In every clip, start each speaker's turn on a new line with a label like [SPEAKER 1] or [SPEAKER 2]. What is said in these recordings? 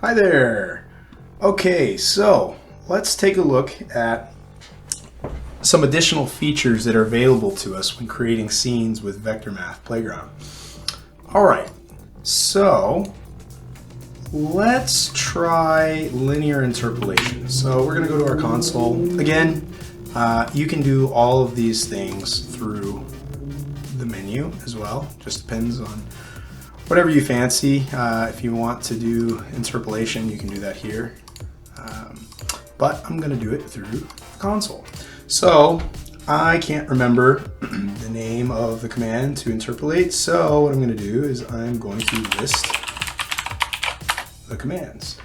[SPEAKER 1] Hi there. Okay, so let's take a look at some additional features that are available to us when creating scenes with Vector Math Playground. All right, so let's try linear interpolation. So we're going to go to our console. Again, you can do all of these things through the menu as well. Just depends on whatever you fancy. If you want to do interpolation, you can do that here. But I'm going to do it through the console. So I can't remember the name of the command to interpolate. So what I'm going to do is I'm going to list the commands.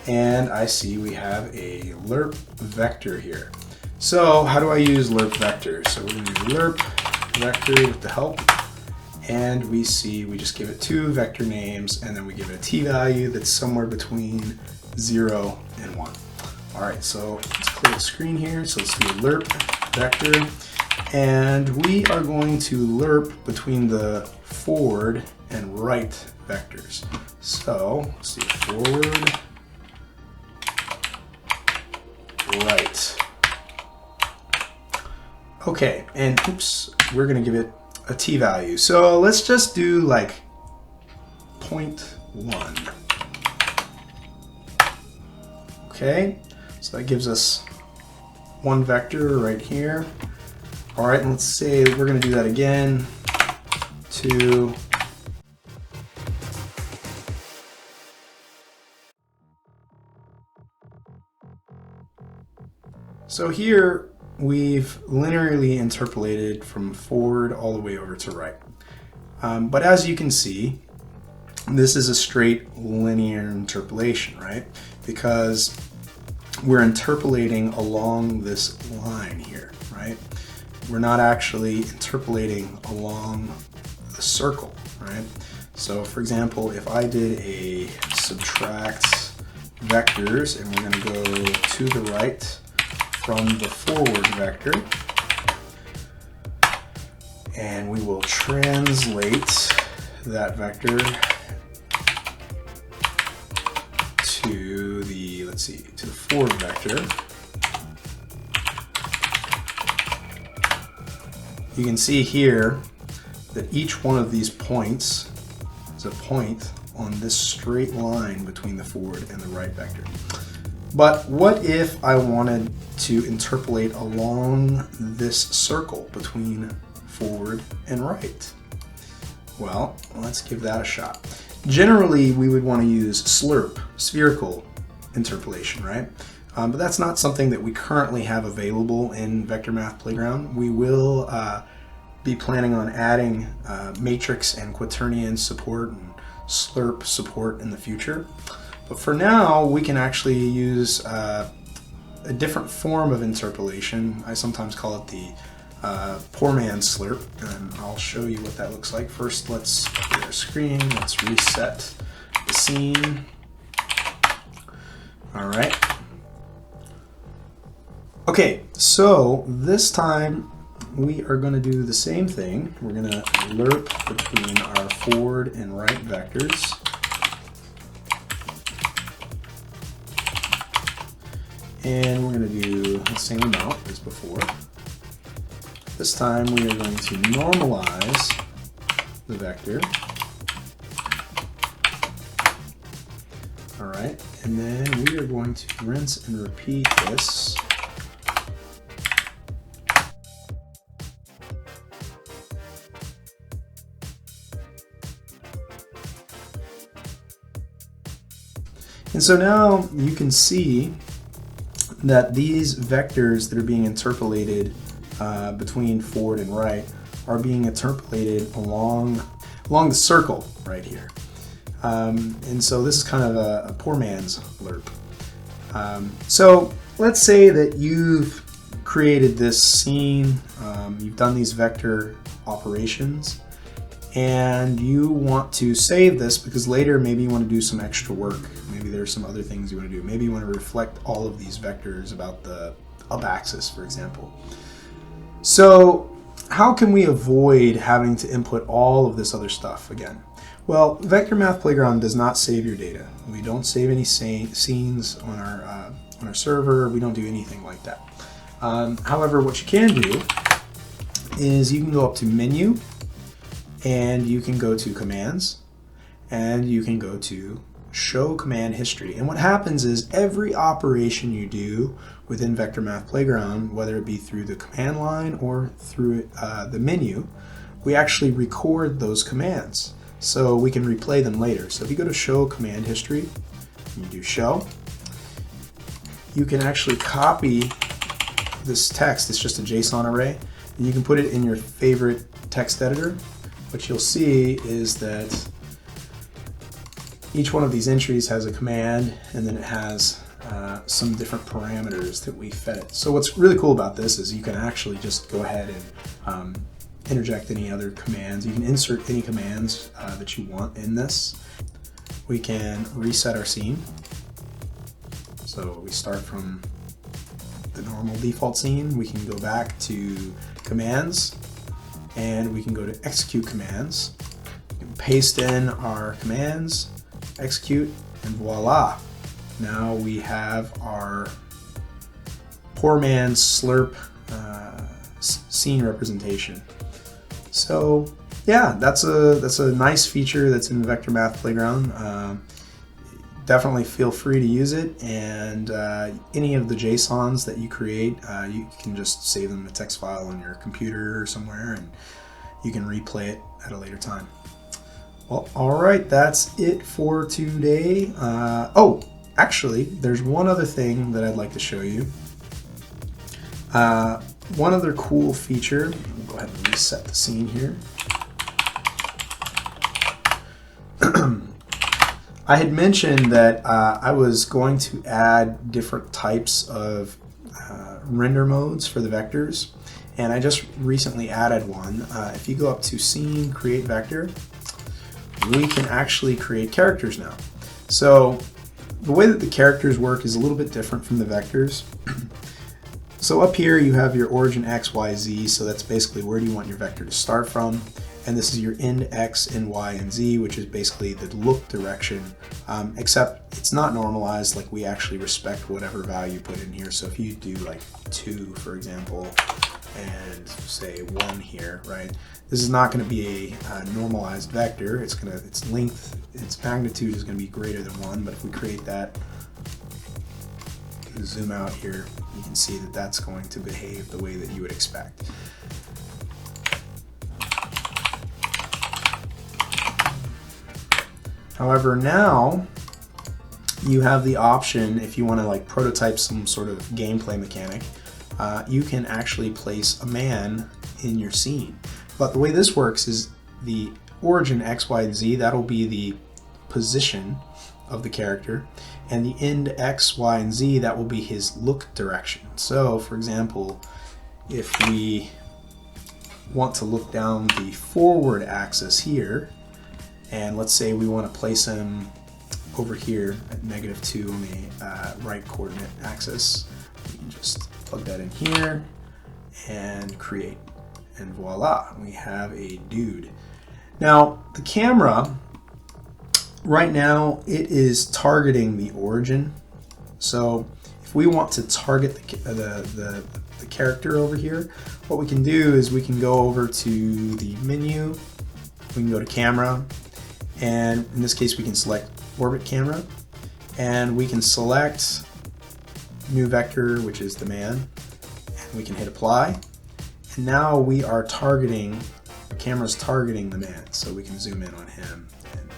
[SPEAKER 1] And I see we have a lerp vector here. So how do I use lerp vector? So we're going to do lerp vector with the help. And we see we just give it two vector names, and then we give it a t-value that's somewhere between 0 and 1. All right, so let's clear the screen here. So let's do a lerp vector, and we are going to lerp between the forward and right vectors. So let's do forward, right. Okay, and oops, we're going to give it a t-value. So let's just do like 0.1. Okay, so that gives us one vector right here. All right, and let's say we're going to do that again. 2. So here we've linearly interpolated from forward all the way over to right. But as you can see, this is a straight linear interpolation, right? Because we're interpolating along this line here, right? We're not actually interpolating along the circle, right? So for example, if I did a subtract vectors, and we're going to go to the right from the forward vector, and we will translate that vector to the, let's see, to the forward vector. You can see here that each one of these points is a point on this straight line between the forward and the right vector. But what if I wanted to interpolate along this circle between forward and right? Well, let's give that a shot. Generally, we would want to use slerp, spherical interpolation, right? But that's not something that we currently have available in Vector Math Playground. We will be planning on adding matrix and quaternion support and slerp support in the future. But for now, we can actually use a different form of interpolation. I sometimes call it the poor man's slerp, and I'll show you what that looks like. First, let's clear our screen. Let's reset the scene. All right. Okay, so this time we are going to do the same thing. We're going to lerp between our forward and right vectors. And we're going to do the same amount as before. This time we are going to normalize the vector. All right, and then we are going to rinse and repeat this. And so now you can see that these vectors that are being interpolated between forward and right are being interpolated along the circle right here. And so this is kind of a poor man's lerp. So let's say that you've created this scene, you've done these vector operations, and you want to save this because later maybe you want to do some extra work. Maybe there's some other things you want to do. Maybe you want to reflect all of these vectors about the up axis, for example. So how can we avoid having to input all of this other stuff again? Well, Vector Math Playground does not save your data. We don't save any scenes on our server. We don't do anything like that. However, what you can do is you can go up to Menu, and you can go to Commands, and you can go to Show Command History. And what happens is every operation you do within Vector Math Playground, whether it be through the command line or through the menu, we actually record those commands so we can replay them later. So if you go to Show Command History, and you do Show, you can actually copy this text. It's just a JSON array, and you can put it in your favorite text editor. What you'll see is that each one of these entries has a command, and then it has some different parameters that we fed it. So what's really cool about this is you can actually just go ahead and interject any other commands. You can insert any commands that you want in this. We can reset our scene. So we start from the normal default scene. We can go back to commands, and we can go to execute commands. We can paste in our commands, execute, and voila. Now we have our poor man's slerp scene representation. So yeah, that's a nice feature that's in Vector Math Playground. Definitely feel free to use it, and any of the JSONs that you create, you can just save them in a text file on your computer or somewhere, and you can replay it at a later time. Well, alright, that's it for today. Oh, actually, there's one other thing that I'd like to show you. One other cool feature, I'll go ahead and reset the scene here. I had mentioned that I was going to add different types of render modes for the vectors, and I just recently added one. If you go up to Scene, Create Vector, we can actually create characters now. So the way that the characters work is a little bit different from the vectors. So up here you have your origin X, Y, Z, so that's basically where do you want your vector to start from. And this is your end X, end Y, and Z, which is basically the look direction, except it's not normalized. Like, we actually respect whatever value you put in here. So if you do like 2, for example, and say 1 here, right? This is not going to be a normalized vector. Its length, its magnitude is going to be greater than 1. But if we create that, zoom out here, you can see that that's going to behave the way that you would expect. However, now you have the option, if you want to like prototype some sort of gameplay mechanic, you can actually place a man in your scene. But the way this works is the origin X, Y, and Z, that'll be the position of the character, and the end X, Y, and Z, that will be his look direction. So, for example, if we want to look down the forward axis here, and let's say we want to place him over here at -2 on the right coordinate axis, we can just plug that in here and create, and voila, we have a dude. Now the camera right now, it is targeting the origin. So if we want to target the character over here, what we can do is we can go over to the menu, we can go to camera, and in this case we can select orbit camera, and we can select new vector, which is the man, and we can hit apply, and now we are targeting, the camera's targeting the man, so we can zoom in on him and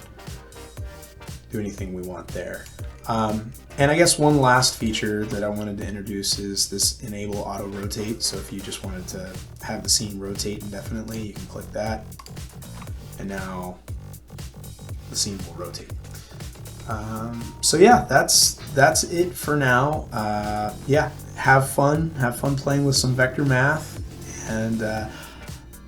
[SPEAKER 1] do anything we want there. And I guess one last feature that I wanted to introduce is this enable auto rotate. So if you just wanted to have the scene rotate indefinitely, you can click that, and now the scene will rotate. So yeah, that's it for now. Yeah, have fun playing with some vector math, and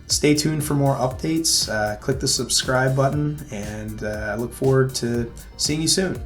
[SPEAKER 1] stay tuned for more updates. Click the subscribe button, and I look forward to seeing you soon.